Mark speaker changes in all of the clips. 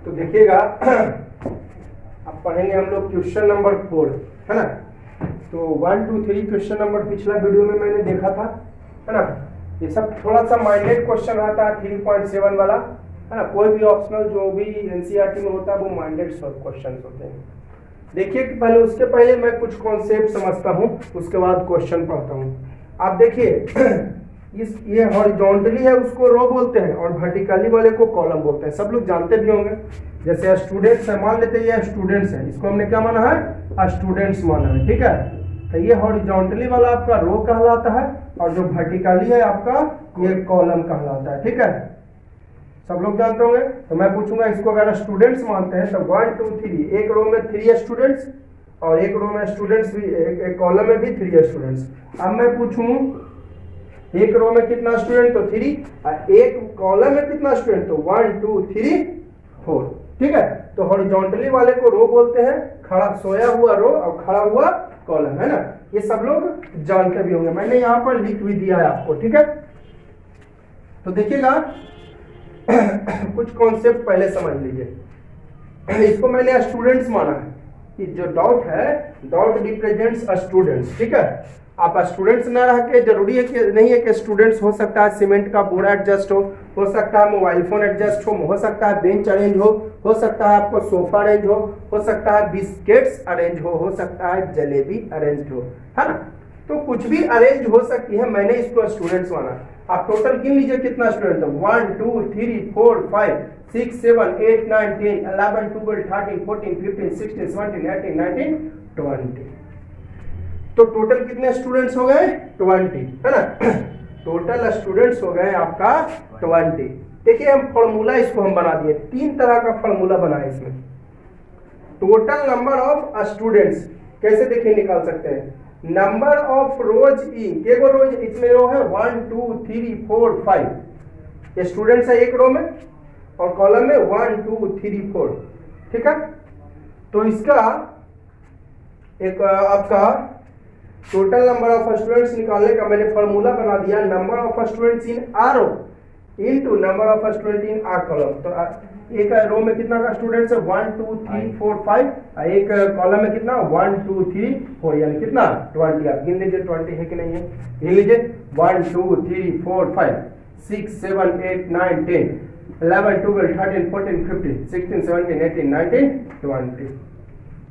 Speaker 1: तो देखिएगा अब पढ़ेंगे हम लोग क्वेश्चन नंबर 4, है ना। तो 1 2 3 क्वेश्चन नंबर पिछला वीडियो में मैंने देखा था, है ना। ये सब थोड़ा सा माइंडेड क्वेश्चन आता है 3.7 वाला, है ना। कोई भी ऑप्शनल जो भी एनसीईआरटी में होता है वो माइंडेड क्वेश्चन होते हैं। देखिए कि पहले उसके पहले मैं कुछ कॉन्सेप्ट समझता हूँ, उसके बाद क्वेश्चन पढ़ता हूँ। आप देखिए ये हॉरिजॉन्टली है उसको रो बोलते हैं और वर्टिकली वाले को कॉलम बोलते हैं। सब लोग जानते भी होंगे। जैसे स्टूडेंट्स है, मान लेते हैं ये स्टूडेंट्स है, इसको हमने क्या माना है, स्टूडेंट्स माना है, ठीक है। तो ये हॉरिजॉन्टली वाला आपका रो कहलाता है और जो वर्टिकली है आपका ये कॉलम कहलाता है, ठीक है। सब लोग जानते होंगे। तो मैं पूछूंगा इसको अगर स्टूडेंट्स मानते हैं तो 1 2 3, एक रो में 3 स्टूडेंट्स और एक रो में स्टूडेंट्स भी, एक कॉलम में भी 3 स्टूडेंट्स। अब मैं पूछूं एक रो में कितना स्टूडेंट, तो 3, और एक कॉलम में कितना स्टूडेंट, तो 1 2 3 4, ठीक है। तो हॉरिजॉन्टली वाले को रो बोलते हैं, खड़ा सोया हुआ रो और खड़ा हुआ कॉलम, है ना। ये सब लोग जानते भी होंगे, मैंने यहाँ पर लिख भी दिया है आपको, ठीक है। तो देखिएगा कुछ कॉन्सेप्ट पहले समझ लीजिए। इसको मैंने स्टूडेंट्स माना है कि जो डॉट है, डॉट रिप्रेजेंट्स स्टूडेंट्स, ठीक है। आप स्टूडेंट्स ना रह के जरूरी है कि नहीं है कि स्टूडेंट्स हो सकता है सीमेंट का बोरा एडजस्ट हो सकता है मोबाइल फोन एडजस्ट हो सकता है बेंच अरेंज हो सकता है आपको सोफा अरेंज हो सकता है बिस्किट्स अरेंज हो सकता है जलेबी अरेंज हो, है ना। तो कुछ भी अरेंज हो सकती है, मैंने इसको स्टूडेंट्स माना। आप टोटल गिन लीजिए कितना स्टूडेंट है, 1 2 3 4 5 6 7 8 9 10 11 12 13 14 15 16 17 18 19 20। तो टोटल कितने स्टूडेंट्स हो गए, 20, है ना। टोटल स्टूडेंट्स हो गए आपका 20। देखिए हम फॉर्मूला इसको हम बना दिए, 3 तरह का फॉर्मूला बनाए इसमें। टोटल नंबर ऑफ स्टूडेंट्स कैसे देखिए निकाल सकते हैं, नंबर ऑफ रोज इन, एक रोज इसमें रो है 1 2 3 4 5, ये स्टूडेंट्स है एक रो में और कॉलम में 1 2 3 4, ठीक है। तो इसका एक आपका टोटल नंबर ऑफ स्टूडेंट्स निकालने का मैंने फॉर्मूला बना दिया, number of students in are row into number of student in R column. तो एक रो में कितना का स्टूडेंट्स है, 1 2 3 4 5, एक कॉलम में कितना 1 2 3 4, यानी कितना 20। आप गिन लीजिए 20 है कि नहीं है, गिन लीजिए 1 2 3 4 5 6 7 8 9 10 11 12 13 14 15 16 17 18 19 20,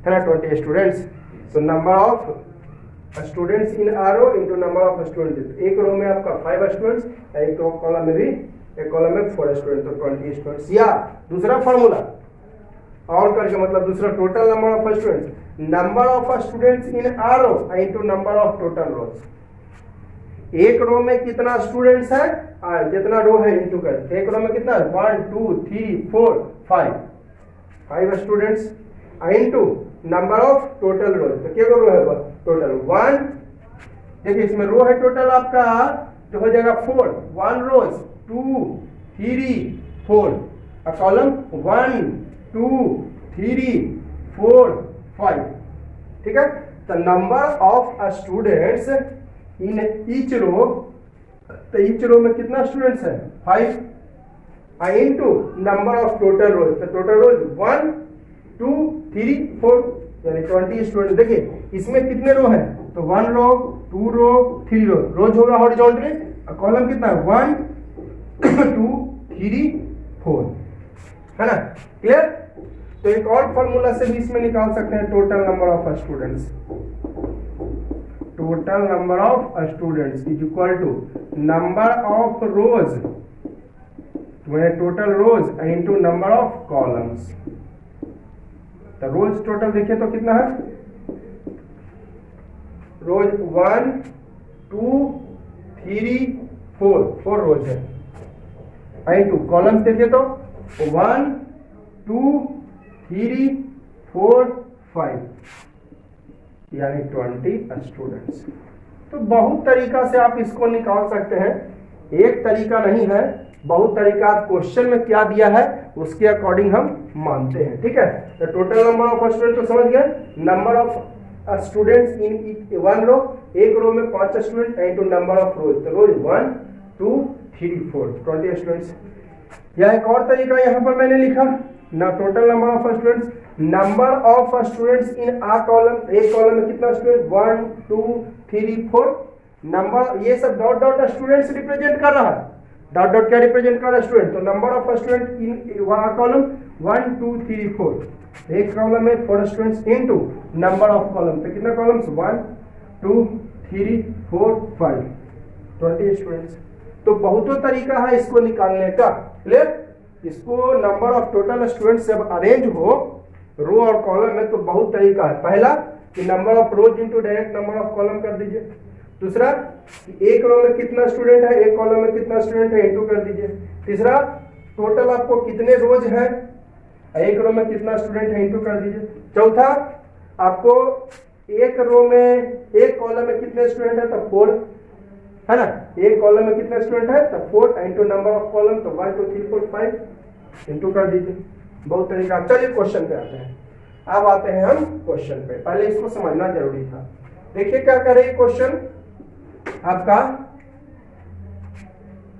Speaker 1: है ना, 20 स्टूडेंट्स। तो number of students in are into number of students, एक रो में आपका 5 स्टूडेंट्स, एक कॉलम में भी, एक कॉलम में 4 स्टूडेंट, तो 20 स्टूडेंट्स। या दूसरा फॉर्मूला और करके, मतलब दूसरा total number of students, number of students in are row into number of total rows. एक रो में कितना स्टूडेंट्स है, जितना रो है इंटू कर, एक रो में कितना 1 2 3 4 5 students into number of total rows. तो क्या रो है टोटल 1, देखिए इसमें रो है टोटल आपका जो हो जाएगा 4, 1 रोज 2 3 4, और कॉलम 1 2 3 4 5, ठीक है। तो number of students in each row, तो ईच रो में कितना स्टूडेंट्स है 5 into number of total rows, तो टोटल रोज 1 2 3 4, यानी 20 स्टूडेंट। देखिए इसमें कितने रो हैं, तो 1 रो 2 रो 3 रो, रोज होगा हॉरिजॉन्टली, और कॉलम कितना है 1 2 3 4, है ना, क्लियर। तो एक और फॉर्मूला से भी इसमें निकाल सकते हैं total number of students. Total number of students is equal to number of rows, total rows into number of columns. तो रोज टोटल देखिए तो कितना है, रोज 1 2 3 4 रोज है, इंटू कॉलम्स देखिए तो 1 2 3 4 5, यानी 20 स्टूडेंट्स। तो बहुत तरीका से आप इसको निकाल सकते हैं, एक तरीका नहीं है, बहुत तरीका। क्वेश्चन में क्या दिया है उसके अकॉर्डिंग हम मानते हैं, ठीक है। तो टोटल नंबर ऑफ स्टूडेंट तो समझ गए, नंबर ऑफ स्टूडेंट्स इन 1 रो, एक रो में 5 student into number of rows, तो रोज 1 2 3 4, 20 स्टूडेंट्स। या एक और तरीका यहाँ पर मैंने लिखा, ना total number of students, number of students in a column, एक कॉलम में कितना स्टूडेंट 1 2 3 4 नंबर, ये सब डॉट डॉट स्टूडेंट्स रिप्रेजेंट कर रहा है, डॉट डॉट क्या रिप्रेजेंट कर रहा है स्टूडेंट, तो number of student in column 1 2 3 4, एक कॉलम में 4 students into number of column, तो कितना कॉलम्स 1 2 3 4 5 20 स्टूडेंट्स। तो बहुतों तरीका है इसको निकालने का, क्लियर। इसको नंबर ऑफ टोटल स्टूडेंट्स जब अरेंज हो रो और कॉलम में तो बहुत तरीका है। पहला कि number of rows into direct number of column कर दीजिए, दूसरा कि एक रो में कितना स्टूडेंट है एक कॉलम में कितना स्टूडेंट है इनटू कर दीजिए, तीसरा टोटल आपको कितने रोज है एक रो में कितना स्टूडेंट है इनटू कर दीजिए, चौथा आपको एक रो में एक कॉलम में कितने स्टूडेंट है तब 4 है ना, एक कॉलम में कितने स्टूडेंट है तब 4 इंटू नंबर ऑफ कॉलम तो 1 2 3 4 5 इंटू कर दीजिए। बहुत तरीका। चलिए क्वेश्चन पे आते हैं, अब आते हैं हम क्वेश्चन पे, पहले इसको समझना जरूरी था। देखिए क्या कर रही है क्वेश्चन आपका,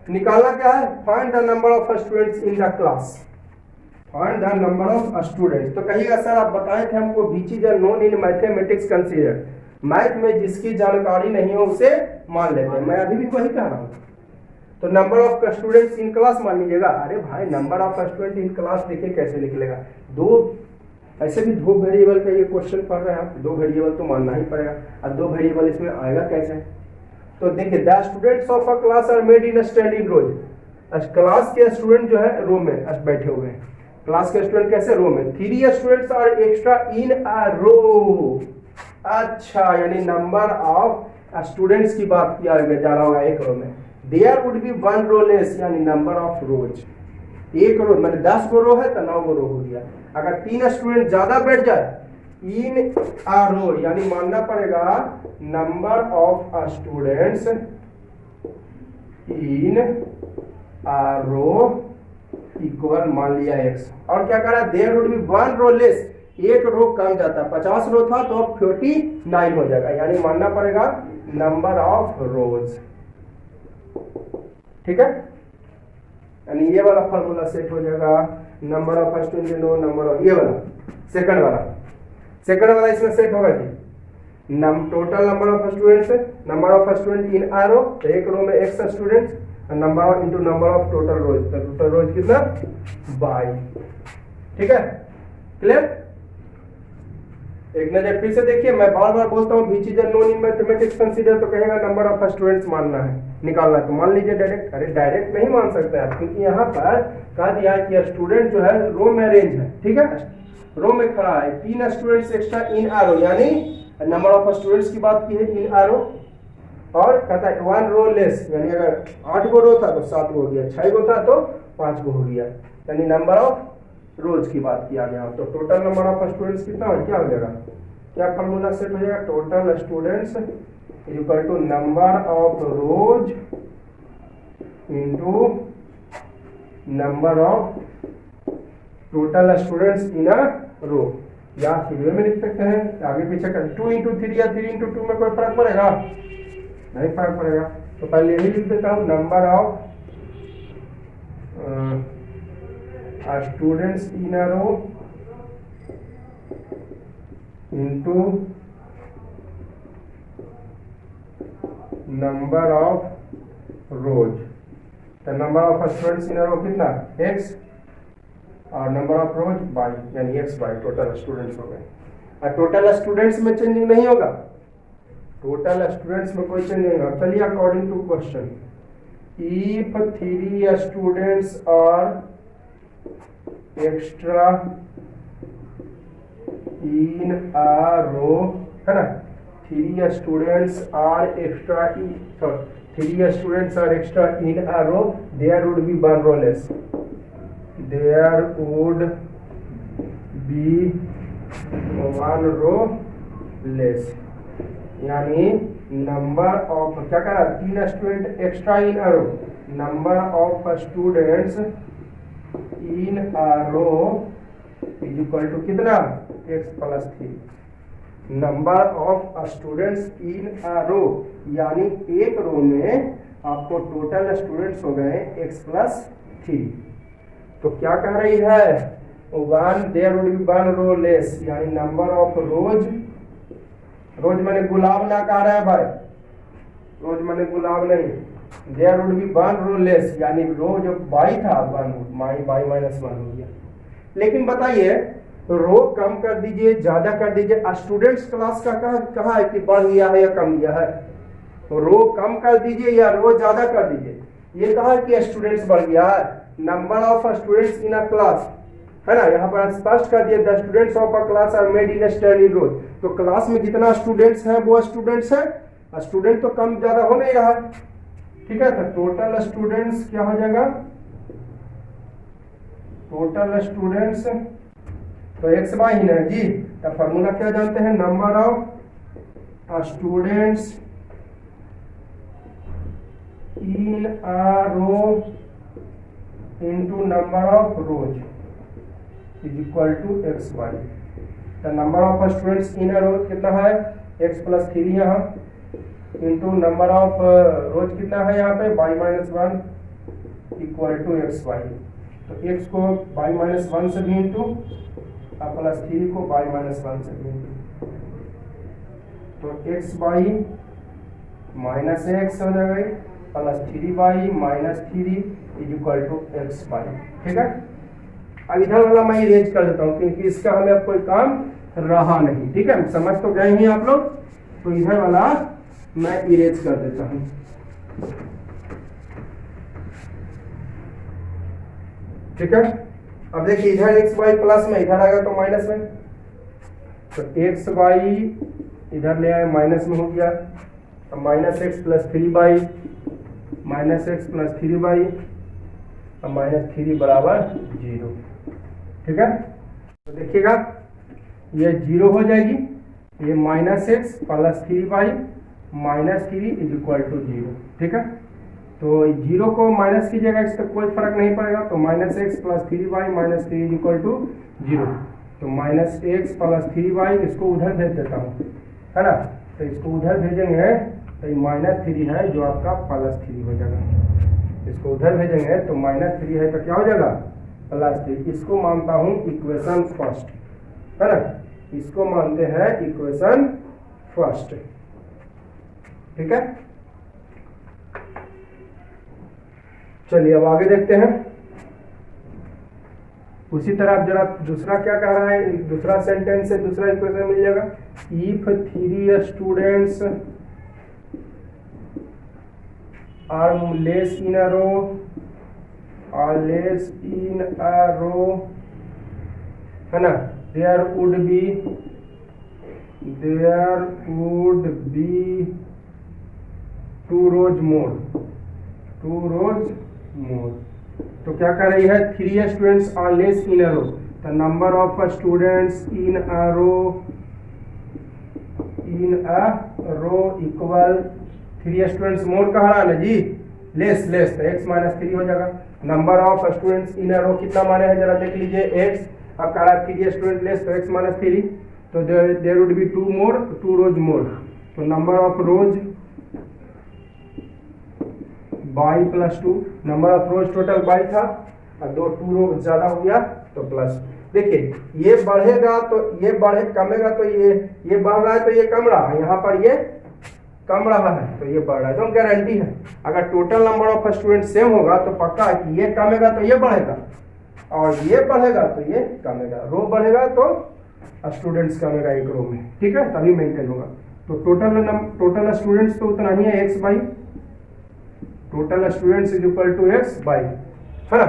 Speaker 1: निकाला क्या है, find the number of students in the class, find the number of students. तो कहिएगा सर आप बताए थे हमको which is known in mathematics consider, math में जिसकी जानकारी नहीं हो उसे मान लेते हैं, मैं अभी भी वही कह रहा हूं। तो number of students in class मान लीजिएगा, अरे भाई number of student in class देखिए कैसे निकलेगा, दो ऐसे भी दो वेरिएबल का ये क्वेश्चन पढ़ रहे हैं आप, दो वेरिएबल तो मानना ही पड़ेगा, अब दो वेरिएबल इसमें आएगा कैसे। तो देखिए the students of a class are made in standing rows, class के स्टूडेंट जो है रो में बैठे हुए हैं, क्लास के स्टूडेंट कैसे रो में, 3 students are extra in a रो। अच्छा यानी नंबर ऑफ स्टूडेंट्स की बात किया जा रहा होगा एक रो में, there would be 1 row less यानी नंबर ऑफ रोज, एक रो मतलब 10 गो रो है तो 9 गो रो हो गया, अगर 3 स्टूडेंट ज्यादा बैठ जाए इन अ रो यानी मानना पड़ेगा number of students in a row equal मान लिया x, और क्या करा there would be 1 row less, एक रो कम जाता, 50 रो था तो अब 49 हो जाएगा, यानी मानना पड़ेगा नंबर ऑफ रोज, ठीक है। यानी ये वाला फॉर्मूला सेट हो जाएगा, number of student no number of, ये वाला सेकंड वाला इसमें सेट होगा जी, total number of students, number of student in a row, तो एक रो में x students, number of into number of total rows, तो टोटल रोज कितना 22, ठीक है क्लियर। एक नजर फिर से देखिए, मैं बार बार बोलता हूँ which is known in mathematics consider, तो कहेगा नंबर ऑफ स्टूडेंट्स मानना है निकालना है, तो मान लीजिए डायरेक्ट, अरे डायरेक्ट नहीं मान सकते आप क्योंकि यहाँ पर कहा दिया है कि स्टूडेंट जो है रो में अरेंज है, ठीक है, रो में खड़ा है, 3 स्टूडेंट्स एक्स्ट्रा इन आ रो यानी नंबर ऑफ स्टूडेंट्स की बात की है इन आ रो, और कहता है 1 रो लेस यानी अगर 8 गो रो था तो 7 गो हो गया, 6 गो था तो 5 गो हो गया, यानी नंबर ऑफ रोज की बात किया गया। तो टोटल नंबर ऑफ स्टूडेंट्स कितना हो, क्या हो जाएगा, क्या फॉर्मूला सेट हो जाएगा, total students is equal to number of rows into number of total students in a row, या सीधे में लिख सकते हैं आगे पीछे कर 2 इंटू 3 या 3 इंटू 2 में कोई फर्क पड़ेगा, नहीं फर्क पड़ेगा, तो पहले यही लिख देता हूँ number of students in a row into number of rows, तो number of students in a row कितना x और नंबर ऑफ रोज बाई यानी x बाई टोटल स्टूडेंट्स हो गए। और टोटल स्टूडेंट्स में चेंजिंग नहीं होगा, टोटल स्टूडेंट्स में कोई चेंज नहीं होगा। चलिए according to question, if 3 students are extra in a row, है ना, 3 students are extra in, 3 students are extra in a row, there would be 1 row less, there would be 1 row less, यानी number of क्या कह रहा, 3 student extra in a row, number of students in a row is equal to कितना x plus 3, number of students in a रो यानी एक row में आपको total students हो गए x प्लस 3। तो क्या कह रही है, one there would be one row less, यानी नंबर ऑफ रोज, रोज मैंने गुलाब ना कहा रहा है भाई, रोज मैंने गुलाब नहीं, there would be one row less, यानी रो जो बाई था वन बाई माइनस वन हो गया। लेकिन बताइए रो कम कर दीजिए ज्यादा कर दीजिए, स्टूडेंट्स क्लास का कहा है कि बढ़ गया है या कम गया है, रो कम कर दीजिए या रो ज्यादा कर दीजिए, ये कहा कि स्टूडेंट्स बढ़ गया है, number of students in a class है ना, यहाँ पर स्पष्ट कर दिया the students of a class are made in study rows, तो क्लास में जितना स्टूडेंट्स हैं वो स्टूडेंट्स हैं, स्टूडेंट तो कम ज्यादा हो नहीं रहा, ठीक है। तो टोटल स्टूडेंट्स क्या हो जाएगा, टोटल स्टूडेंट्स तो एक्स बाई ही ना जी, तो फॉर्मूला क्या जानते हैं, number of students in a row into number of rows is equal to x by, तो number of students in a row कितना है एक्स प्लस 3 यहाँ इंटू नंबर ऑफ रोज कितना है यहाँ पे by minus one equal to x by, तो x को बाई माइनस वन से भी इंटू और प्लस 3 को बाई माइनस वन से भी इंटू, तो एक्स बाई माइनस एक्स हो जाएगा plus 3 by minus 3 is equal to x by, ठीक है। अब इधर वाला मैं इरेज कर देता हूँ क्योंकि इसका हमें अब कोई काम रहा नहीं, ठीक है, समझ तो गए ही आप लोग, तो इधर वाला मैं इरेज कर देता हूँ, ठीक है। अब देखिए इधर एक्स वाई प्लस में इधर आएगा तो माइनस में, तो एक्स वाई इधर ले आए माइनस में हो गया, तो minus x plus 3 by minus x plus 3 by और माइनस 3 बराबर 0, ठीक है। तो देखिएगा ये 0 हो जाएगी, ये minus x plus 3 by minus 3 is equal to 0, ठीक है। तो 0 को माइनस कीजिएगा एक्स तो कोई फर्क नहीं पड़ेगा, तो minus x plus 3 by minus 3 is equal to 0, तो माइनस एक्स प्लस 3 बाई इसको उधर भेज देता हूँ, है ना, तो इसको उधर भेजेंगे तो ये माइनस 3 है जो आपका प्लस 3 हो जाएगा, इसको उधर भेजेंगे तो माइनस 3 है तो क्या हो जाएगा प्लस 3, इसको मानता हूँ इक्वेशन फर्स्ट, है ना, इसको मानते हैं इक्वेशन फर्स्ट, ठीक है। चलिए अब आगे देखते हैं, उसी तरह आप जरा दूसरा क्या कह रहा है, दूसरा सेंटेंस से दूसरा इक्वेशन मिल जाएगा, if 3 students are less in a row or less in a row, है ना, there would be 2 rows more, तो क्या कर रही है 3 students are less in a row, the number of students in a row equal 3 students more कह रहा है ना जी, लेस तो x माइनस 3 हो जाएगा, number of students in a row कितना माने हैं जरा देख लीजिए x, अब कह रहा है 3 स्टूडेंट लेस तो x माइनस 3, तो there would be 2 rows more, तो number of rows by plus 2, number of rows total by था और 2 रोज ज्यादा हो गया तो प्लस, देखिए ये बढ़ेगा तो ये कमेगा तो ये बढ़ रहा है तो ये कम रहा है, यहाँ पर ये कम रहा है तो ये बढ़ रहा है, तो गारंटी है अगर total number of student same होगा तो पक्का है कि ये कमेगा तो ये बढ़ेगा और ये बढ़ेगा तो ये कमेगा, रो बढ़ेगा तो स्टूडेंट्स कमेगा एक रो में, ठीक है, तभी मेंटेन होगा। तो टोटल स्टूडेंट्स तो उतना ही है x y, total students is equal to x y, है ना,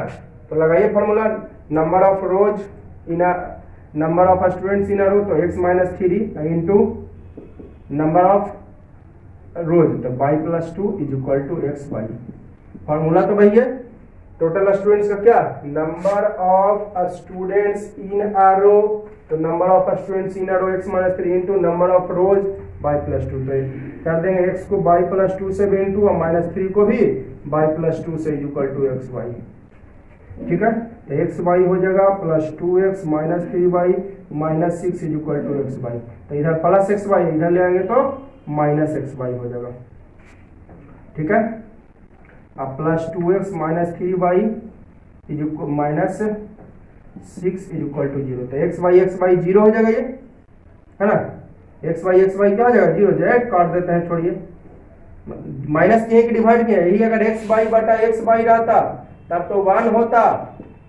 Speaker 1: तो लगाइए formula, number of rows in number of students in a row तो x minus 3 into number of rows तो y plus 2 is equal to x y, formula तो वही है, total students का क्या, number of students in a row, तो number of students in a row x minus 3 into number of rows by plus 2, तो कर देंगे एक्स को बाई प्लस 2 से भी इंटू और माइनस 3 को भी बाई प्लस 2 से is equal to x by, ठीक है, तो एक्स बाई हो जाएगा plus 2x minus 3 by minus 6 is equal to x by, तो इधर प्लस एक्स बाई इधर ले आएंगे तो माइनस एक्स बाई हो जाएगा, ठीक है, अब plus 2x minus 3 by is minus 6 is equal to 0। तो एक्स वाई 0 हो जाएगा, ये है ना, एक्स वाई क्या हो जाएगा 0 हो जाएगा। काट देते हैं, छोड़िए, माइनस किए कि डिवाइड किए, यही अगर एक्स वाई बटा एक्स वाई रहता तब तो 1 होता,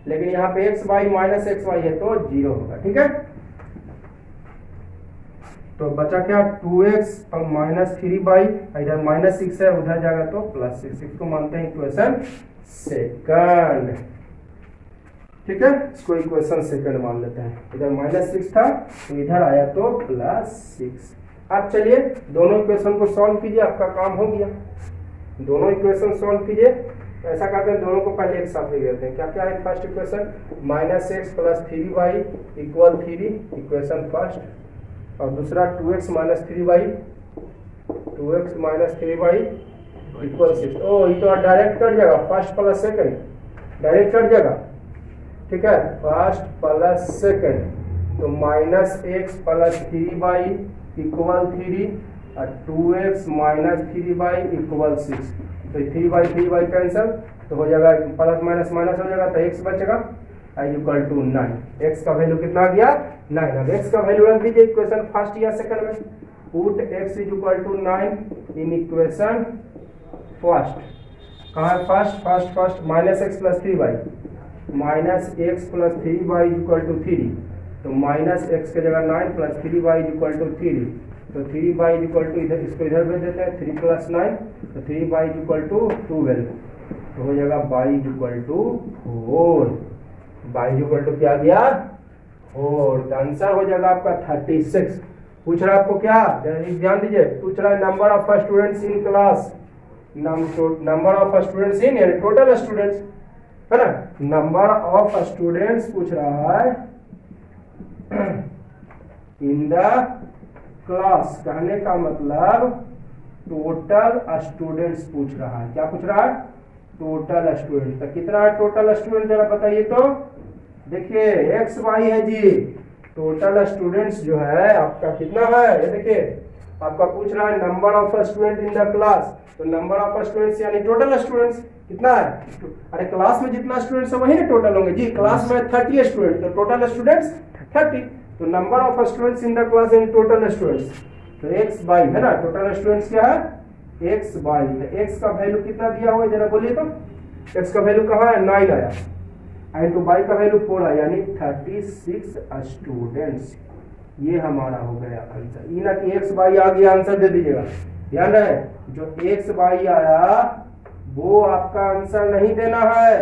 Speaker 1: लेकिन यहाँ पे x y minus x y है तो 0 होगा। ठीक है, तो बचा क्या 2x माइनस 3y, इधर माइनस 6 है, उधर जाएगा तो प्लस 6 को मानते हैं इक्वेशन सेकंड। ठीक है, इसको इक्वेशन सेकंड मान लेते हैं। इधर माइनस 6 था तो इधर आया तो प्लस 6। अब चलिए दोनों इक्वेशन को सॉल्व कीजिए, आपका काम हो गया। दोनों इक्वेशन सॉल्व कीजिए। तो ऐसा करते हैं, दोनों को पहले एक साथ ले लेते हैं। क्या क्या है first equation, minus x plus 3y equal 3, equation first. और दूसरा 2x माइनस 3y इक्वल 6। ओ ये तो डायरेक्ट कट जाएगा, first plus second direct cut जाएगा। ठीक है, फर्स्ट प्लस सेकंड, तो minus x plus 3y equal 3 और 2x माइनस 3y इक्वल 6। तो 3y कैंसिल, तो हो जाएगा प्लस माइनस माइनस हो जाएगा, तो x बचेगा आई इक्वल टू 9। x का वैल्यू कितना आ गया 9। अब x का वैल्यू रख दीजिए इक्वेशन फर्स्ट या सेकंड में। Put x is equal to 9 in equation first. कहाँ है first minus x plus 3y, minus x plus 3y equal to 3, तो माइनस एक्स के जगह 9 प्लस 3y इक्वल टू 3, तो 3y इक्वल टू इधर, इसको इधर भेज देते हैं 3 प्लस 9, तो 3y इक्वल टू 12, तो हो जाएगा y equal to 4। y equal to क्या दिया 4, तो आंसर हो जाएगा आपका 36। पूछ रहा है आपको क्या, ध्यान दीजिए, पूछ रहा है number of students in class, number of students इन यानी टोटल स्टूडेंट्स, है ना, नंबर ऑफ स्टूडेंट्स पूछ रहा है इन द क्लास, कहने का मतलब टोटल स्टूडेंट्स पूछ रहा है। क्या पूछ रहा है, टोटल स्टूडेंट। तो कितना है टोटल स्टूडेंट जरा बताइए तो। देखिए एक्स वाई है जी, टोटल स्टूडेंट्स जो है आपका कितना है, ये देखिए आपका पूछ रहा है number of student in the class, तो नंबर ऑफ स्टूडेंट्स यानी टोटल स्टूडेंट्स कितना है। अरे क्लास में जितना स्टूडेंट्स है वही ना टोटल होंगे जी। क्लास में 30 स्टूडेंट, तो टोटल स्टूडेंट्स 30, तो number of students in the class यानी टोटल स्टूडेंट्स, तो एक्स वाई है ना, टोटल स्टूडेंट्स क्या है एक्स वाई। तो एक्स का वैल्यू कितना दिया हुआ है जरा बोलिए तो। एक्स का वैल्यू कहाँ है 9 आया, एंड टू वाई का वैल्यू 4 आया, यानी 36 स्टूडेंट्स। ये हमारा हो गया आंसर। ये ना कि एक्स वाई आ गया आंसर दे दीजिएगा, ध्यान रहे जो एक्स वाई आया वो आपका आंसर नहीं देना है।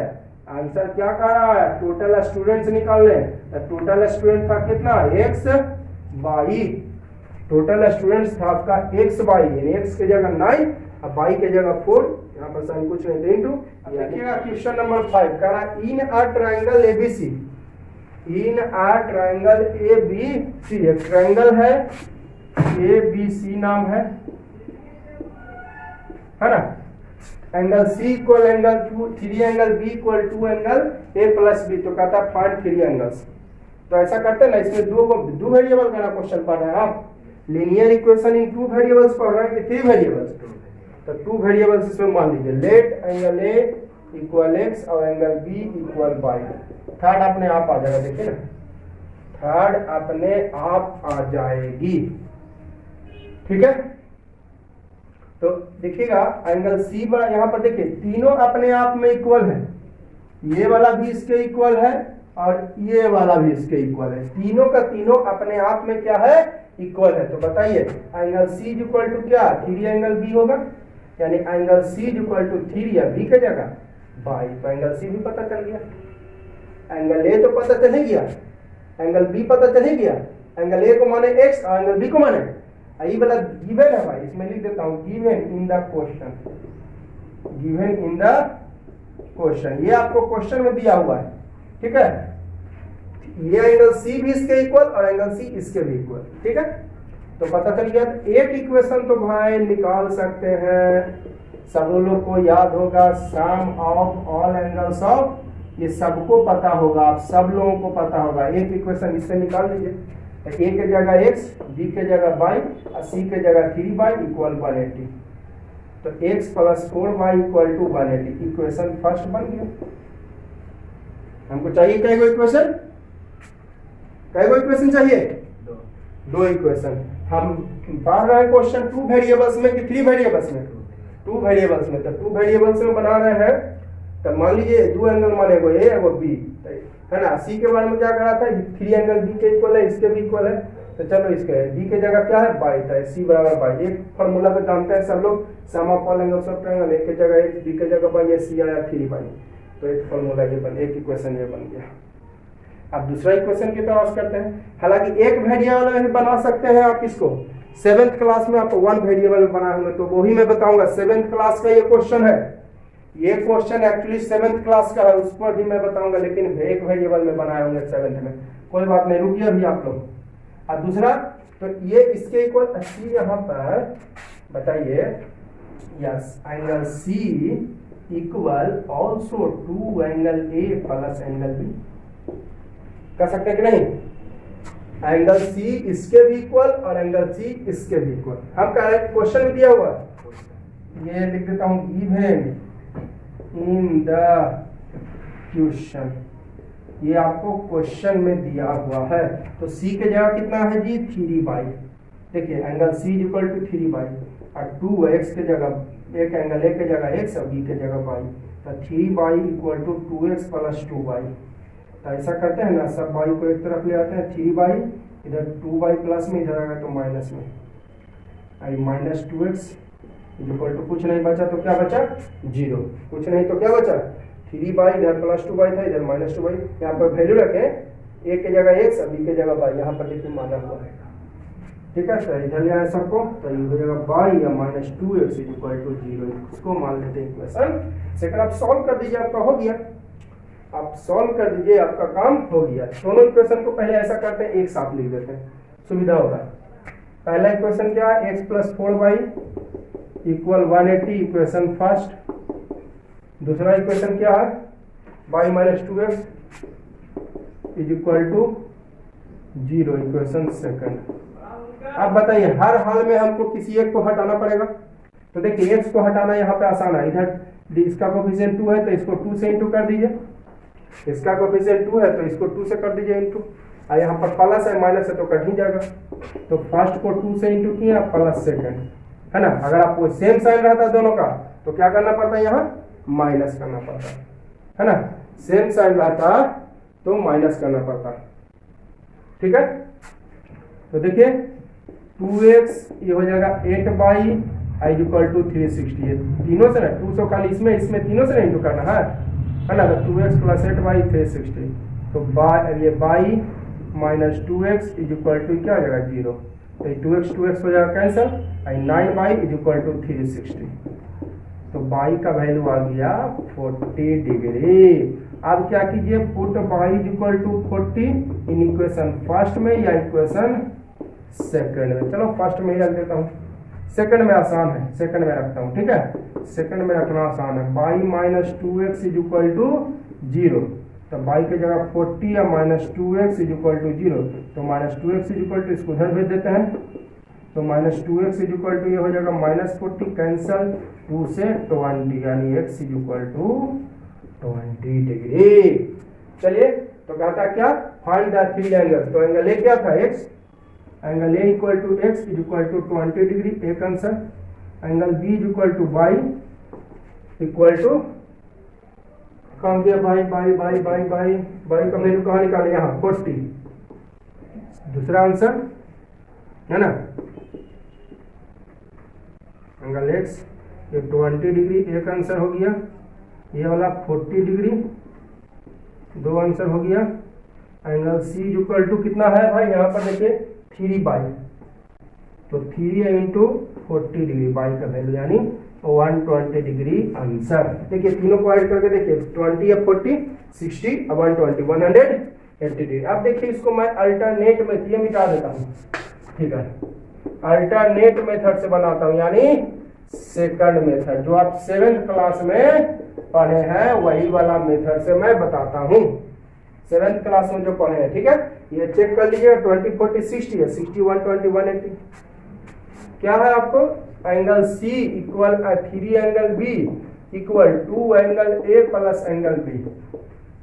Speaker 1: आंसर क्या कह रहा है, टोटल स्टूडेंट्स निकालने। तो टोटल स्टूडेंट था कितना एक्स वाई, टोटल स्टूडेंट्स था आपका एक्स वाई, यानी एक्स के जगह 9 और वाई के जगह 4। यहाँ पर साइन कुछ नहीं देंगे। देखिएगा क्वेश्चन नंबर 5 कह रहा है in a triangle ABC, in a triangle ABC, एक ट्रायंगल है एबीसी नाम है ना, angle C equal angle 3 angle B equal 2 angle A plus B, तो कहता है फाइंड 3 एंगल्स। तो ऐसा करते हैं ना, इसमें दो वेरिएबल का क्वेश्चन पढ़ रहे हैं आप, लीनियर इक्वेशन इन 2 वेरिएबल्स पढ़ रहे हैं कि 3 वेरिएबल्स, तो 2 वेरिएबल्स इसमें मान लीजिए, let angle A equal x और angle B equal y. Third अपने आप आ जाएगा, देखिए ना थर्ड अपने आप आ जाएगी। ठीक है, तो देखिएगा एंगल सी बड़ा, यहाँ पर देखिए तीनों अपने आप में इक्वल है, ये वाला भी इसके इक्वल है और ये वाला भी इसके इक्वल है, तीनों का तीनों अपने आप में क्या है इक्वल है। तो बताइए एंगल सी इक्वल टू क्या 3 एंगल बी होगा, यानी एंगल सी इक्वल टू 3 या बी के जगह बाई, तो एंगल सी भी पता चल गया, एंगल ए तो पता चल ही गया, एंगल बी पता चल ही गया, एंगल ए को माने एक्स और एंगल बी को माने ये वाला गिवन है भाई, इसमें लिख देता हूं given in the question, given in the question, ये आपको क्वेश्चन में दिया हुआ है। ठीक है, ये एंगल सी भी इसके इक्वल और एंगल सी इसके भी इक्वल। ठीक है, तो पता चल गया। एक इक्वेशन तो भाई निकाल सकते हैं, सब लोग को याद होगा सम ऑफ ऑल एंगल्स ऑफ, ये सबको पता होगा, आप सब लोगों को पता होगा। एक इक्वेशन इससे निकाल लीजिए, ए के जगह x, बी के जगह y और सी के जगह 3y इक्वल 180, तो x plus 4y equal to 180, equation first बन गया। हमको चाहिए क्या इक्वेशन कै गो इक्वेशन चाहिए? दो इक्वेशन। हम पढ़ रहे हैं क्वेश्चन 2 वेरिएबल्स में कि 3 वेरिएबल्स में? 2 वेरिएबल्स में। तो 2 वेरिएबल्स में बना रहे हैं, तो मान लीजिए 2 एंगल माने एगो ए एगो बी, है ना। सी के बारे में क्या करा था? 3 एंगल बी के इक्वल है, इसके भी इक्वल है। तो चलो इसके बी के जगह क्या है? बाई था, सी बराबर बाई। एक फार्मूला तो जानते हैं सब लोग, sum of all angles of triangle. A के जगह एक्स, बी के जगह बाई, सी आया 3 बाई। तो एक फार्मूला ये बन, एक इक्वेशन ये बन गया। अब दूसरा इक्वेशन की तरफ करते हैं। हालांकि एक वेरिएबल में भी बना सकते हैं आप इसको। 7th क्लास में आप 1 वेरिएबल बनाए होंगे, तो वही मैं बताऊंगा। 7th क्लास का ये क्वेश्चन है, ये क्वेश्चन एक्चुअली 7th क्लास का है, उस पर भी मैं बताऊंगा, लेकिन एक वेरिएबल में बनाए होंगे 7th में। कोई बात नहीं, रुकिए अभी आप लोग। और दूसरा, तो ये इसके इक्वल सी, यहाँ पर बताइए, yes, angle C equal also to angle A plus angle B. कर सकते हैं कि नहीं? एंगल सी इसके भी इक्वल और एंगल सी इसके भी इक्वल। हम कह रहे हैं क्वेश्चन में दिया हुआ, ये लिख देता हूं, गिवन इन द क्वेश्चन। ये आपको क्वेश्चन में दिया हुआ है। तो सी के जगह कितना है जी? 3 बाई। देखिए angle C equal to 3 by, और 2 एक्स के जगह, एक एंगल ए के जगह एक्स और बी के जगह बाई। तो 3 by equal to 2x plus 2 by. तो ऐसा करते हैं ना, सब बाई को एक तरफ ले आते हैं, 3 बाई इधर 2 बाई प्लस में, इधर आएगा तो माइनस में, आई माइनस 2x इक्वल टू कुछ नहीं बचा तो क्या बचा? 0। कुछ नहीं तो क्या बचा? 3 बाई, इधर प्लस 2 बाई था, इधर माइनस 2 बाई। यहाँ पर वैल्यू रखें, ए के जगह एक्स और बी के जगह बाई। यहाँ पर देखिए माना हुआ है, ठीक है सर। इधर ले आए सबको, तो ये हो जाएगा बाई या माइनस 2x इक्वल टू 0। इसको मान लेते हैं इक्वेशन सेकंड। आप सॉल्व कर दीजिए, आपका हो गया। आप सॉल्व कर दीजिए, आपका काम हो गया। दोनों इक्वेशन को पहले ऐसा करते हैं, एक साथ लिख देते हैं, सुविधा होगा। पहला इक्वेशन क्या है? x plus 4 by equal 180, equation first. दूसरा इक्वेशन क्या है? By minus 2x is equal to 0, equation second. अब बताइए, हर हाल में हमको किसी एक को हटाना पड़ेगा। तो देखिए x को हटाना यहाँ पे आसान है। इधर इसका कोफिशिएंट 2 है, तो इसको 2 से इंटू कर दीजिए। इसका कोफिशिएंट 2 है, तो इसको 2 से कर दीजिए इंटू। और यहाँ पर प्लस है माइनस है तो कट ही जाएगा। तो फर्स्ट को 2 से इंटू किया, प्लस सेकंड, है ना। अगर आपको सेम साइन रहता है दोनों का, तो क्या करना पड़ता है? यहाँ माइनस करना पड़ता है ना। सेम साइन रहता तो माइनस करना पड़ता, ठीक है। तो देखिए 2x ये हो जाएगा 8 बाई आई इक्वल टू 360। तीनों से ना 200 खाली इसमें तीनों से इंटू करना है ना। तो 2x प्लस 8 बाई 360, तो ये by minus 2x is equal to क्या हो जाएगा? 0। तो 2x हो जाएगा कैंसिल, और 9 बाई इज इक्वल टू 360। तो बाई का वैल्यू आ गया 40 डिग्री। अब क्या कीजिए, put by is equal to 40 in equation first में या इक्वेशन सेकंड में। चलो फर्स्ट में ही रख देता हूँ, सेकंड में आसान है, सेकंड में रखता हूँ, ठीक है। सेकंड में रखना आसान है। By minus 2x is equal to 0, तो बाई के जगह 40 या minus 2x is equal to 0, तो minus 2x is equal to, इसको उधर भेज देते हैं। तो minus 2x is equal to ये हो जाएगा माइनस 40, कैंसल 2 से 20, यानी x is equal to 20 degree. चलिए, तो कहता क्या? Find the 3 angle. तो एंगल ए क्या था? x। Angle A equal to x is equal to 20 degree, एक answer. Angle B is equal to y equal to, कौन दिया? Y y y y y y का वैल्यू कहाँ निकाले? यहाँ 40, दूसरा आंसर, है ना। एंगल x ये 20 डिग्री, एक आंसर हो गया। ये वाला 40 डिग्री, 2 आंसर हो गया। एंगल C इक्वल टू कितना है भाई? यहाँ पर देखिए 3 बाई, तो 3 इंटू 40 डिग्री, बाई का वैल्यू यानी 120 डिग्री आंसर। देखिए तीनों को ऐड करके देखिए, 20 या 40, 60 और 120, 180 डिग्री। अब देखिए इसको मैं अल्टरनेट में ये मिटा देता हूँ, ठीक है। अल्टरनेट मेथड से बनाता हूँ, यानी सेकंड मेथड, जो आप 7th क्लास में पढ़े हैं वही वाला मेथड से मैं बताता हूँ। 7th क्लास में जो पढ़े हैं, ठीक है। ये चेक कर लीजिए, 20, 40, 60 है, 60, 120, 180 क्या है आपको? Angle C equal 3 angle B equal 2 angle A plus angle B।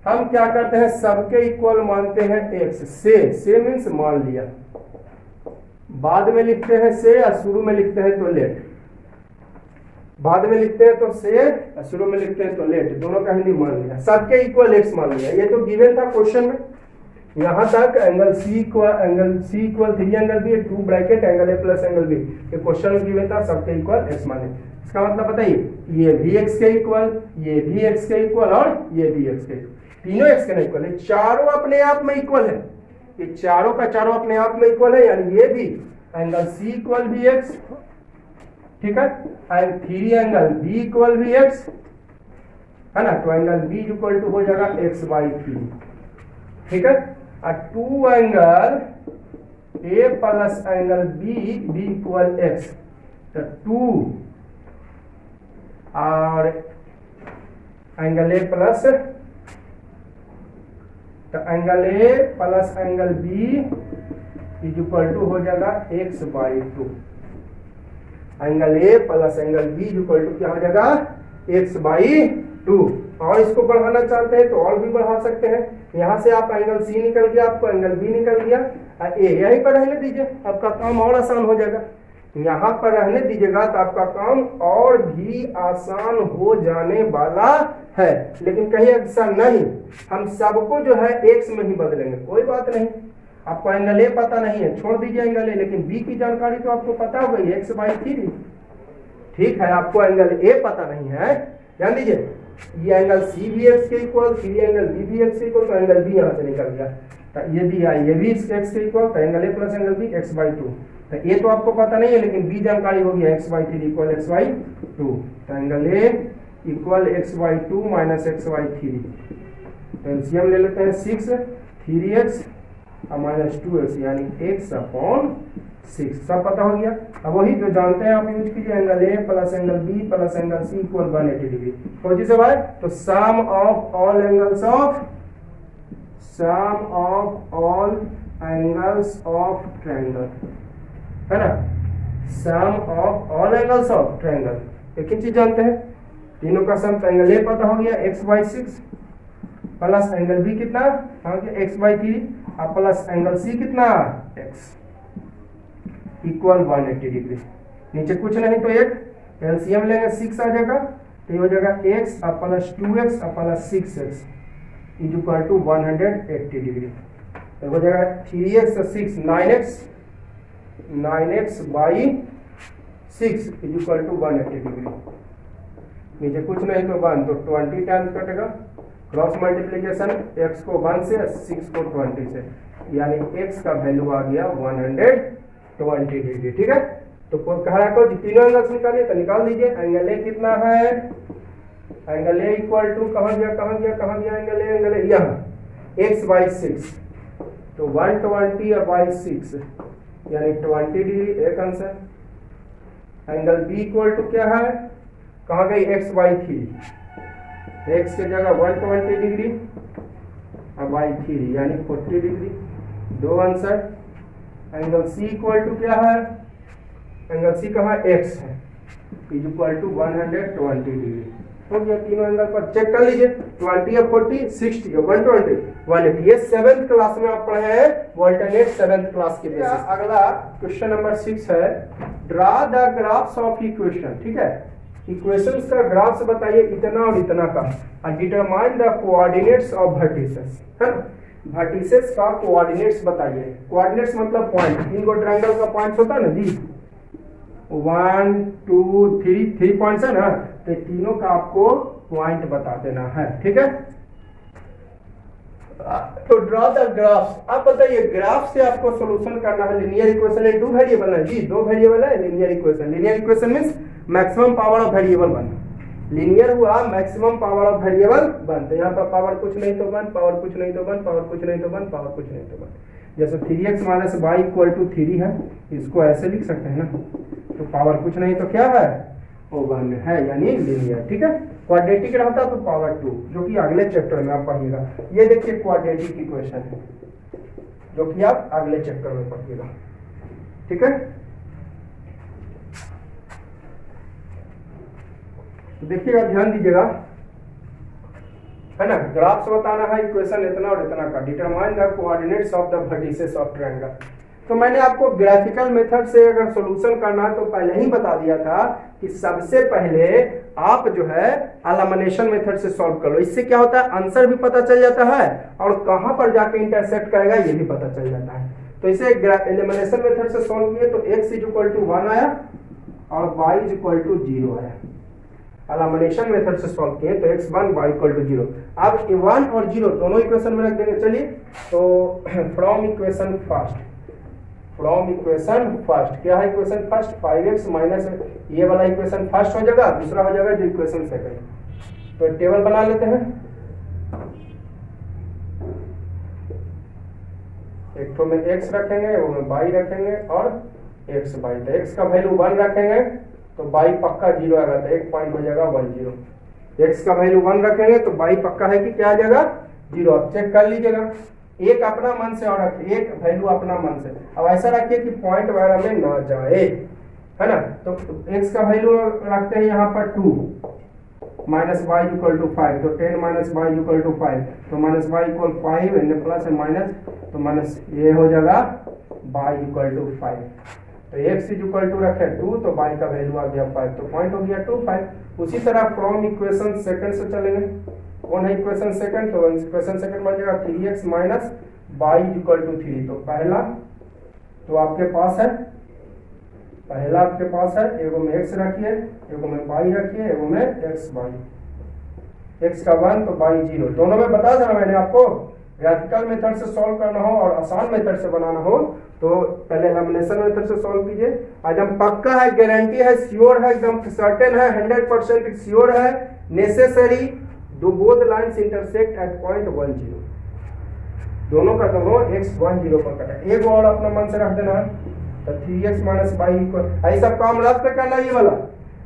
Speaker 1: हम क्या करते हैं, सबके इक्वल मानते हैं एक्स। से मीन्स मान लिया, बाद में लिखते हैं से या शुरू में लिखते हैं तो लेट। बाद में लिखते हैं तो से, शुरू में लिखते हैं तो लेट, दोनों का हिंदी मान लिया। सबके इक्वल एक्स मान लिया। ये तो गिवन था क्वेश्चन में। यहां तक angle C equal 3 angle B 2 bracket angle A plus angle B, ये क्वेश्चन में गिवन था। सबके इक्वल एक्स माने, इसका मतलब बताइए, ये भी एक्स के इक्वल, ये भी एक्स के इक्वल और ये भी एक्स के इक्वल, तीनों एक्स के इक्वल है। चारों अपने आप में इक्वल है, ये चारों का चारों अपने आप में इक्वल है, यानी ये भी एंगल सी इक्वल भी एक्स, ठीक है, एंड 3 एंगल बी इक्वल भी एक्स, है ना। तो एंगल बी इक्वल टू हो जाएगा x/3, ठीक है। और 2 angle A plus angle B equal x, तो 2 और एंगल ए प्लस, तो angle A plus angle B equal to हो जाएगा x/2। Angle A plus angle B equal to क्या हो जाएगा, x/2। और इसको बढ़ाना चाहते हैं तो और भी बढ़ा सकते हैं। यहां से आप एंगल सी निकल गया, आपको एंगल बी निकल गया, ए यहीं पर रहने दीजिए, आपका काम और आसान हो जाएगा। यहां पर रहने दीजिएगा तो आपका काम और भी आसान हो जाने वाला है। लेकिन कहीं ऐसा नहीं, हम सबको जो है एक्स में ही बदलेंगे, कोई बात नहीं। आपको एंगल ए पता नहीं है, छोड़ दीजिए एंगल ए, लेकिन बी की जानकारी तो आपको पता हो गई, x/3, ठीक है। आपको एंगल ए पता नहीं है, ध्यान दीजिए, ये एंगल सी भी एक्स के इक्वल, 3 एंगल बी भी एक्स के इक्वल, तो एंगल बी यहाँ से निकल गया। तो ये दिया, ये भी एक्स के इक्वल, तो angle A plus angle B x/2। तो ए तो आपको पता नहीं है, लेकिन बी जानकारी होगी, x/3 इक्वल x/2। तो angle A equal x/2 minus x/3। तो एलसीएम ले लेते हैं 6, 3x और माइनस 2x, यानी x/6, सब पता हो गया। अब वही जो जानते हैं आप यूज कीजिए, angle A plus angle B plus angle C equal 180 degree. तो जी सब है, तो sum of all angles of triangle, है ना, sum of all angles of triangle. एक ही चीज जानते हैं, तीनों का सम, एंगल ए पता हो गया x/6 प्लस एंगल बी कितना x/3 और प्लस एंगल सी कितना x इक्वल 180 डिग्री। नीचे कुछ नहीं तो एक एलसीएम लेंगे, 6 आ जाएगा, तो ये हो जाएगा x और प्लस 2x और plus 6x equal to 180 degree. तो हो जाएगा 3x और 6 9x/6 इक्वल टू 180 डिग्री। नीचे कुछ नहीं तो 1, तो 20 टाइम्स कटेगा, क्रॉस मल्टीप्लीकेशन, x को 1 से 6 को 20 से, यानी x का वैल्यू आ गया 120 डिग्री, ठीक है। तो कह रहा है तीनों एंगल्स निकालिए, तो निकाल दीजिए। एंगल ए कितना है, एंगल ए इक्वल टू कहाँ गया एंगल ए यहाँ x/6, तो 120/6 यानी 20 डिग्री, एक answer. Angle B equal to क्या है, कहाँ गई x/3, x की जगह 120 डिग्री और 3 यानी 40 डिग्री, दो answer. Angle C equal to क्या है, एंगल सी कहाँ x है, इक्वल टू 120 डिग्री। हो गया, तीनों एंगल पर चेक कर लीजिए, 20 या 40, 60 या 120, 180। ये 7th क्लास में आप पढ़े हैं, वोल्टरनेट 7th क्लास के बेसिस। अगला क्वेश्चन नंबर 6 है, draw the graphs of equation, ठीक है। इक्वेशंस का ग्राफ्स बताइए इतना और इतना का, और determine the coordinates of vertices, है ना। वर्टिसेस का कोऑर्डिनेट्स बताइए। कोऑर्डिनेट्स मतलब पॉइंट, 3 गो ट्रायंगल का पॉइंट होता है ना जी, 1 2 3 पॉइंट्स है ना, तो तीनों का आपको पॉइंट बता देना है, ठीक है। तो ड्रॉ द ग्राफ्स, आप बताइए ग्राफ से आपको सॉल्यूशन करना है। लीनियर इक्वेशन में 2 वेरिएबल है जी, 2 वेरिएबल है linear equation. Linear equation means maximum power of variable 1, linear हुआ मैक्सिमम पावर ऑफ वेरिएबल 1। तो यहाँ पर पावर कुछ नहीं तो 1, पावर कुछ नहीं तो 1, पावर कुछ नहीं तो 1, पावर कुछ नहीं तो 1। जैसे 3x minus y equal to 3 है, इसको ऐसे लिख सकते हैं ना, तो पावर कुछ नहीं तो क्या है, वो 1 है, यानी लीनियर, ठीक है। क्वाड्रेटिक रहता तो पावर 2, जो कि अगले चैप्टर में आप पढ़िएगा। ये देखिए क्वाड्रेटिक इक्वेशन है, जो कि आप अगले चैप्टर में पढ़िएगा, ठीक है। तो देखिएगा, ध्यान दीजिएगा, है ना, ग्राफ्स बताना है, इक्वेशन इतना और इतना का, determine the coordinates of the vertices of triangle. तो मैंने आपको ग्राफिकल मेथड से अगर सॉल्यूशन करना है तो पहले ही बता दिया था कि सबसे पहले आप जो है एलिमिनेशन मेथड से सॉल्व कर लो। इससे क्या होता है, आंसर भी पता चल जाता है और कहां पर जाके इंटरसेक्ट करेगा ये भी पता चल जाता है। तो इसे एलिमिनेशन मेथड से सॉल्व किए तो x = 1 आया और y = 0 आया। एलिमिनेशन मेथड से सॉल्व किए तो x1 y = 0। अब 1 और 0 दोनों इक्वेशन में रख देंगे। चलिए तो फ्रॉम इक्वेशन फर्स्ट क्या है, इक्वेशन फर्स्ट 5x माइनस, ये वाला इक्वेशन फर्स्ट हो जाएगा, दूसरा हो जाएगा जो इक्वेशन सेकंड। तो टेबल बना लेते हैं, एक तो में x रखेंगे, वो में y रखेंगे और x y। तो x का वैल्यू 1 रखेंगे तो y पक्का 0 आएगा, तो 1 पॉइंट हो जाएगा 1 0। x का वैल्यू 1 रखेंगे तो y पक्का है कि क्या आ जाएगा 0। अब चेक कर लीजिएगा, एक अपना मन से और रखिए, एक वैल्यू अपना मन से। अब ऐसा रखिए कि पॉइंट वगैरह में ना जाए, है ना। तो x का वैल्यू रखते हैं यहाँ पर 2 माइनस y = 5, तो 10 माइनस y = 5, तो माइनस y = 5 एंड प्लस है माइनस, तो माइनस ये हो जाएगा y = 5। तो x = रखे 2 तो y का वैल्यू आ गया 5, तो पॉइंट हो गया 2 5। उसी तरह फ्रॉम इक्वेशन सेकंड से चलेंगे। कौन है इक्वेशन सेकंड, तो इक्वेशन सेकंड बन जाएगा 3x माइनस y = 3। तो पहला तो आपके पास है, पहला आपके पास है, एगो में x रखिए, एगो में y रखिए, एगो में x y। x का 1 तो y 0, दोनों में बता देना मैंने आपको। ग्राफिकल मेथड से सॉल्व करना हो और आसान मेथड से बनाना हो तो पहले एलिमिनेशन मेथड से सॉल्व कीजिए। आज हम पक्का है, गारंटी है, श्योर है, एकदम सर्टेन है, 100% श्योर है, नेसेसरी दो both lines intersect at point 1 0। दोनों का दोनों x 1 0 पर कटा। एक और अपना मन से रख देना है, तो 3x माइनस y = ऐसा काम रफ पे करना, ये वाला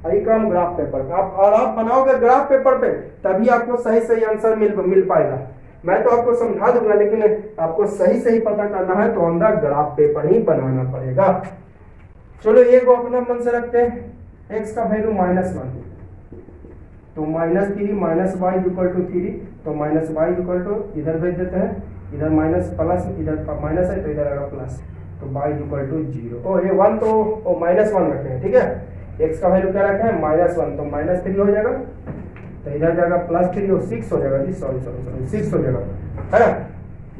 Speaker 1: यही काम ग्राफ पेपर पे आप, और आप बनाओगे ग्राफ पेपर पे तभी आपको सही सही आंसर मिल पाएगा। मैं तो आपको समझा दूंगा, लेकिन आपको सही सही पता करना है तो ऑन द ग्राफ पेपर ही बनाना पड़ेगा। चलो एक अपना मन से रखते हैं, x का वैल्यू -1, तो -3 माइनस y = 3, तो माइनस y = इधर भेज देते हैं, इधर माइनस प्लस, इधर माइनस है तो इधर आएगा प्लस, तो y = 0। तो ये 1 तो -1 रखे हैं, ठीक है। x का वैल्यू क्या रखे हैं -1, तो -3 हो जाएगा, तो इधर जाएगा +3 और 6 हो जाएगा जी, सॉरी 6 हो जाएगा, है ना।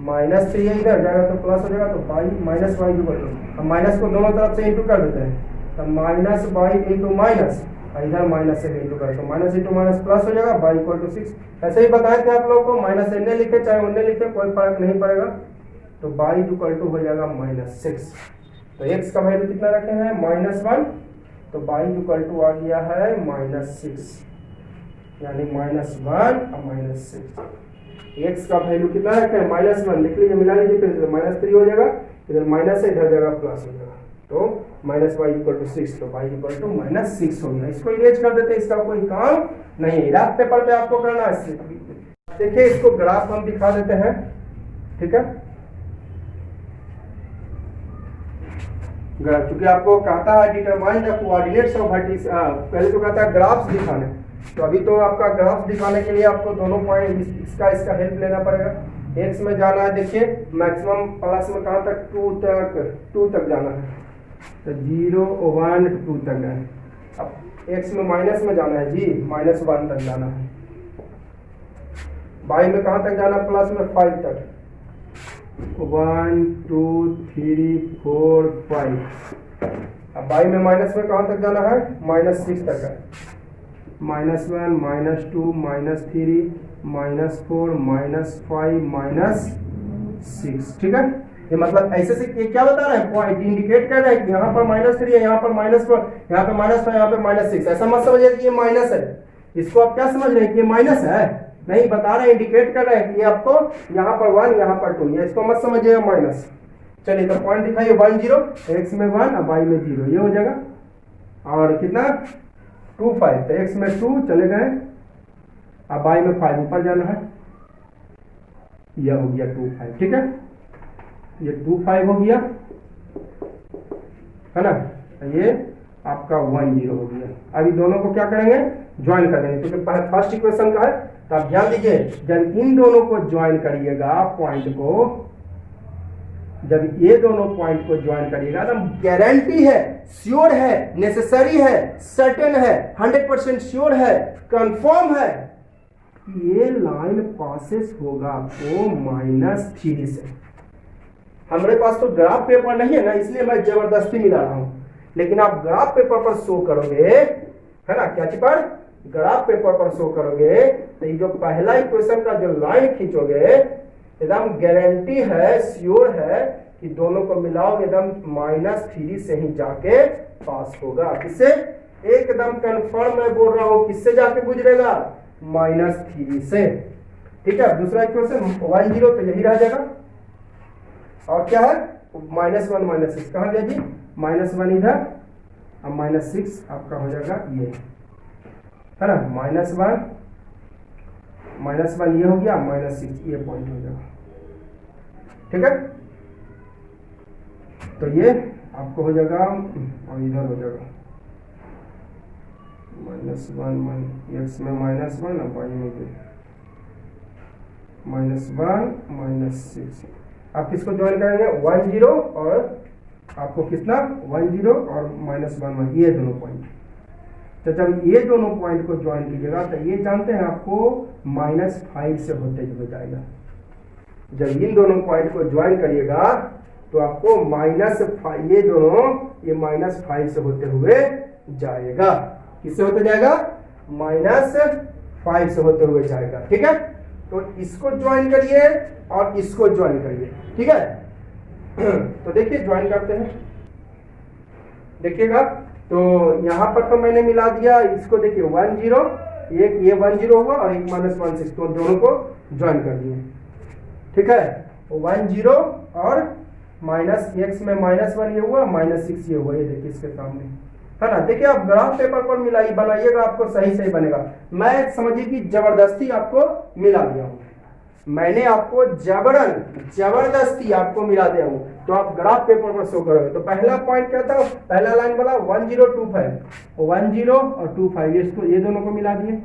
Speaker 1: -3 है, इधर जाएगा तो प्लस हो जाएगा, तो y = अब माइनस को दोनों तरफ से इंटू कर देते हैं, तो माइनस y इंटू माइनस, इधर माइनस से इंटू करें तो माइनस इंटू माइनस प्लस हो जाएगा, y = 6। ऐसे ही बताए थे आप लोगों को, माइनस इन्हें लिखे चाहे उन्हें लिखे कोई फर्क नहीं पड़ेगा, तो y = हो जाएगा -6। तो x का वैल्यू कितना रखे हैं -1, तो y = आ गया है -6, यानी -1 और -6। x का वैल्यू कितना रखे हैं -1, लिख लीजिए, मिला लीजिए, फिर -3 हो जाएगा, इधर माइनस है, इधर जाएगा प्लस हो जाएगा, तो -y = 6, तो y = -6 हो गया। इसको इरेज कर देते हैं, इसका कोई काम नहीं है, ग्राफ पेपर पे आपको करना है। देखिए इसको ग्राफ हम दिखा देते हैं, ठीक है। क्योंकि आपको कहता है determine the coordinates of vertices, पहले तो कहता है ग्राफ्स दिखाने, तो अभी तो आपका ग्राफ दिखाने के लिए आपको दोनों पॉइंट इसका हेल्प लेना पड़ेगा। x में जाना है, देखिए मैक्सिमम प्लस में कहाँ तक 2 तक जाना है, तो 0 1 2 तक है। अब x में माइनस में जाना है जी, -1 तक जाना है। y में कहाँ तक जाना है, प्लस में 5 तक, 1 2 3 4 5। अब y में माइनस में कहाँ तक जाना है, -6 तक है, -1 -2 -3 -4 -5 -6, ठीक है। ये मतलब ऐसे से ये क्या बता रहा है, पॉइंट इंडिकेट कर रहा है कि यहाँ पर -3 है, यहाँ पर -4, यहाँ पे -5, यहाँ पे -6। ऐसा मत समझिए कि ये माइनस है, इसको आप क्या समझ रहे हैं कि ये माइनस है, नहीं, बता रहे हैं, इंडिकेट कर रहे हैं कि ये आपको यहाँ पर 1 यहाँ पर 2, ये इसको मत समझिएगा माइनस। चलिए तो पॉइंट दिखाइए 1 0, x में 1 और y में 0, ये हो जाएगा। और कितना 2 5, तो x में 2 चले गए, अब y में 5 ऊपर जाना है, यह हो गया 2 5, ठीक है। ये 2 5 हो गया, है ना, ये आपका 1 0 हो गया। अभी दोनों को क्या करेंगे, ज्वाइन कर देंगे, क्योंकि फर्स्ट इक्वेशन का है तो आप ध्यान दीजिए, जब इन दोनों को ज्वाइन करिएगा पॉइंट को, जब ये दोनों पॉइंट को ज्वाइन करिएगा तो गारंटी है, श्योर है, नेसेसरी है, सर्टेन है, 100% श्योर है, कंफर्म है, ये लाइन पासेस होगा आपको -3 से। हमारे पास तो ग्राफ पेपर नहीं है ना, इसलिए मैं जबरदस्ती मिला रहा हूं, लेकिन आप ग्राफ पेपर पर शो करोगे, है ना, क्या पर ग्राफ पेपर पर शो करोगे तो ये जो पहला इक्वेशन का जो लाइन खींचोगे एकदम गारंटी है, श्योर है कि दोनों को मिलाओगे एकदम -3 से ही जाके पास होगा। किससे? एकदम कंफर्म मैं बोल रहा हूं, किससे जाके गुजरेगा? -3 से। ठीक है, दूसरा इक्वेशन 10 तो यही रह जाएगा, और क्या है -1 -6 कहाँ गया जी? -1 इधर, अब -6 आपका हो जाएगा ये, है ना, -1 ये हो गया, -6 ये पॉइंट हो जाएगा। ठीक है, तो ये आपको हो जाएगा, और इधर हो जाएगा -1 x में -1 और y में -1 -6। आप किसको ज्वाइन करेंगे? 10 और आपको कितना 10 और -1 ये दोनों पॉइंट। तो जब ये दोनों पॉइंट को ज्वाइन कीजिएगा तो ये जानते हैं आपको -5 से होते हुए जाएगा। जब इन दोनों पॉइंट को ज्वाइन करिएगा तो आपको -5, ये दोनों ये -5 से होते हुए जाएगा। किससे होते जाएगा? -5 से होते हुए जाएगा। ठीक है, तो इसको ज्वाइन करिए और इसको ज्वाइन करिए। ठीक है, तो देखिए ज्वाइन करते हैं, देखिएगा। तो यहां पर तो मैंने मिला दिया इसको, देखिए 10, एक ये 10 हुआ और एक -16, तो दोनों को ज्वाइन कर दिए। ठीक है, 10 और -x में -1 ये हुआ, -6 ये हुआ, ये देखिए इसके सामने, है ना। देखिए आप ग्राफ पेपर पर बनाइएगा, आपको सही बनेगा। मैं समझिए कि जबरदस्ती आपको मिला दिया हूं, मैंने आपको जबरदस्ती आपको मिला दिया हूं, तो आप ग्राफ पेपर पर शो करोगे। तो पहला पॉइंट क्या था? पहला लाइन वाला 1025, 10 और 25, इसको ये दोनों को मिला दिए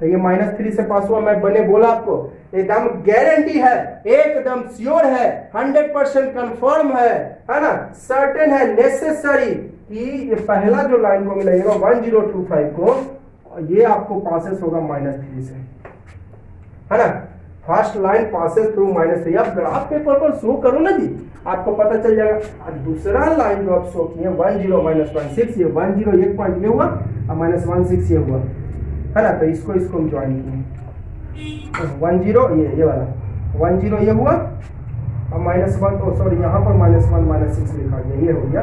Speaker 1: तो ये -3 से पास हुआ। मैंने बोला आपको एकदम गारंटी है, एकदम श्योर है, 100% कंफर्म है ना, सर्टेन है, नेसेसरी कि ये पहला जो लाइन को मिलाइएगा 1025 को, ये आपको पासेस होगा -3 से, है ना। First line passes through -3। अब ग्राफ पेपर पर शो करो ना जी, आपको पता चल जाएगा। दूसरा लाइन जो आप शो किए 10 -16, ये 10 एक पॉइंट ये हुआ और -16 ये हुआ, है ना। तो इसको हम ज्वाइन किए, 10 ये वाला 10 ये हुआ और -1, तो सॉरी यहाँ पर -1 -6 लिखा गया, ये हो गया,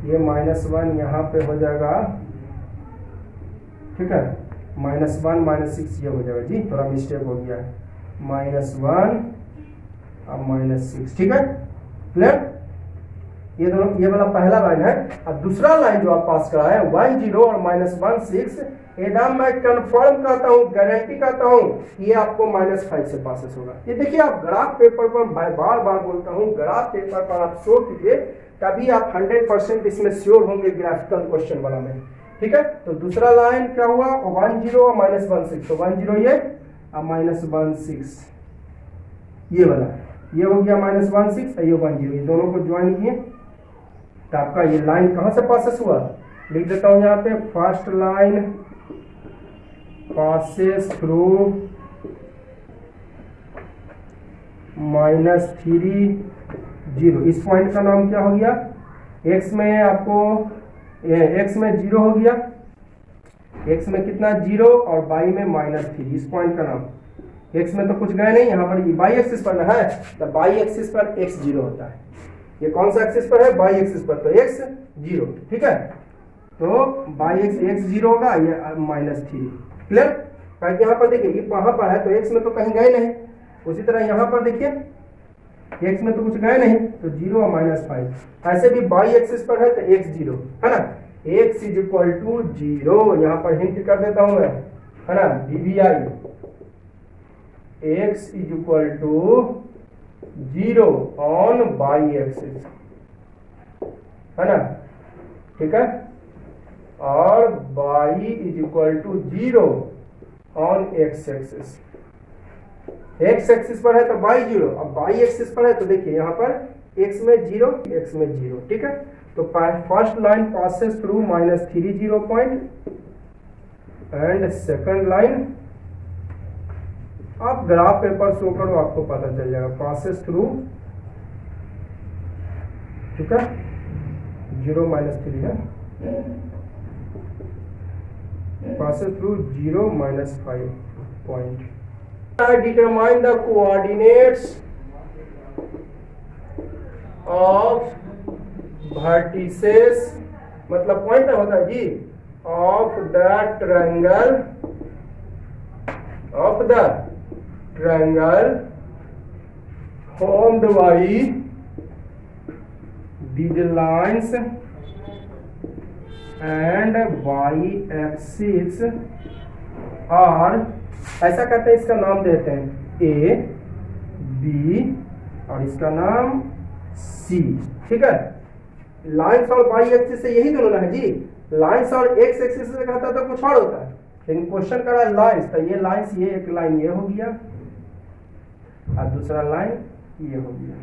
Speaker 1: ये -1 यहाँ पे हो जाएगा। ठीक है, -1 -6 ये हो जाएगा जी, थोड़ा मिस्टेक हो गया है, -1 और -6। ठीक है, क्लियर। ये दोनों, ये वाला पहला लाइन है। और दूसरा लाइन जो आप पास करा है 10 और -16, एकदम मैं कंफर्म करता हूँ, गारंटी करता हूँ, ये आपको -5 से पासेस होगा। ये देखिए आप ग्राफ पेपर पर, मैं बार बार बोलता हूँ, ग्राफ पेपर पर आप शो कीजिए, तभी आप 100% इसमें श्योर होंगे ग्राफिकल क्वेश्चन वाला में। ठीक है, तो दूसरा लाइन क्या हुआ? 10 और -16, तो 10 ये और -16 ये वाला, ये हो गया -16 और ये 10, ये दोनों को ज्वाइन किए तो आपका ये लाइन कहां से पासेस हुआ? लिख देता हूं यहाँ पे, फर्स्ट लाइन पासेस थ्रू -3 0। इस पॉइंट का नाम क्या हो गया? x में आपको x में 0 हो गया, x में कितना 0 और y में -3, इस पॉइंट का नाम। x में तो कुछ गए नहीं, यहाँ पर y एक्सिस पर है, तो y एक्सिस पर x 0 होता है। ये कौन सा एक्सिस पर है? y एक्सिस पर, तो x 0। ठीक है, तो y x 0 होगा, ये -3। क्लियर। क्योंकि यहाँ पर देखिए ये वहां पर है तो x में तो कहीं गए नहीं, उसी तरह यहाँ पर देखिए x में तो कुछ गए नहीं, तो 0 और -5। ऐसे भी y एक्सिस पर है तो x 0, है ना, x = 0। यहाँ पर हिंट कर देता हूं मैं, है ना, dvi x = 0 on y axis, है ना। ठीक है, और y = 0 on x axis. X axis पर है तो वाई 0, अब वाई एक्सिस पर है तो देखिए यहाँ पर एक्स में 0, एक्स में 0, ठीक है। तो first line passes through -3 0 point and second line आप ग्राफ पेपर शो करो आपको पता चल जाएगा, पासेस थ्रू, ठीक है, 0 -3 है, passes through 0 -5 point. I determine the coordinates of vertices, मतलब पॉइंट होता है जी, of the triangle formed by these lines and y-axis और ऐसा करते हैं, इसका नाम देते हैं ए बी और इसका नाम सी, ठीक है। लाइंस और वाई एक्सिस से यही दोनों है जी, लाइंस और एक्स एक्सिस से कहता तो कुछ और होता है, लेकिन क्वेश्चन कर रहा है लाइंस, तो ये लाइंस, ये एक लाइन ये हो गया और दूसरा लाइन ये हो गया,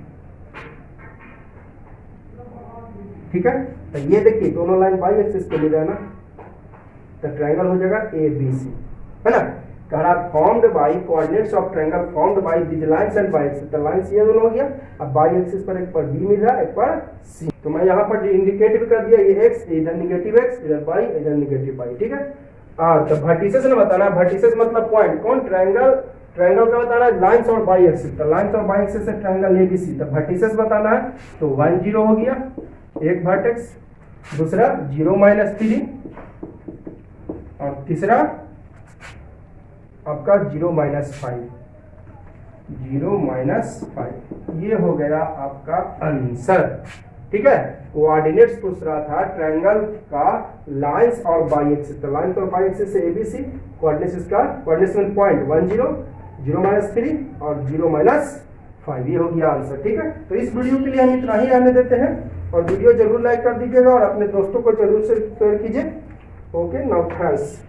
Speaker 1: ठीक है। तो ये देखिए दोनों लाइन वाई एक्सिस पे ले जाना, तो ट्रायंगल हो जाएगा ए बी सी, है ना। कहा formed by coordinates of triangle formed by this lines and Y axis, तो लाइंस ये दोनों हो गया, अब वाई एक्सिस पर एक पर बी मिल रहा है, एक पर सी, तो मैं यहाँ पर इंडिकेटिव कर दिया, ये एक्स, इधर निगेटिव एक्स, इधर वाई, इधर निगेटिव वाई, ठीक है। और तो वर्टिसेस ने बताना, वर्टिसेस मतलब पॉइंट, कौन, ट्रायंगल, ट्रायंगल का बताना है लाइंस और वाई एक्सिस, तो लाइंस और वाई एक्सिस से ट्रायंगल एबीसी, तो वर्टिसेस बताना है, तो 1 0 हो गया, एक वर्टेक्स, दूसरा 0 -3 और तीसरा आपका 0 -5, 0 -5, ये हो गया आपका आंसर, ठीक है। कोऑर्डिनेट्स पूछ रहा था ट्रायंगल का लाइंस और वाई एक्सिस, तो लाइंस और वाई एक्सिस से एबीसी, कोऑर्डिनेट्स इसका, कोऑर्डिनेट्स में पॉइंट 1 0, 0 -3 और 0 -5, ये हो गया आंसर, ठीक है। तो इस वीडियो के लिए हम इतना ही रहने देते हैं, और वीडियो जरूर लाइक कर दीजिएगा और अपने दोस्तों को जरूर से शेयर कीजिए। Okay, now thanks.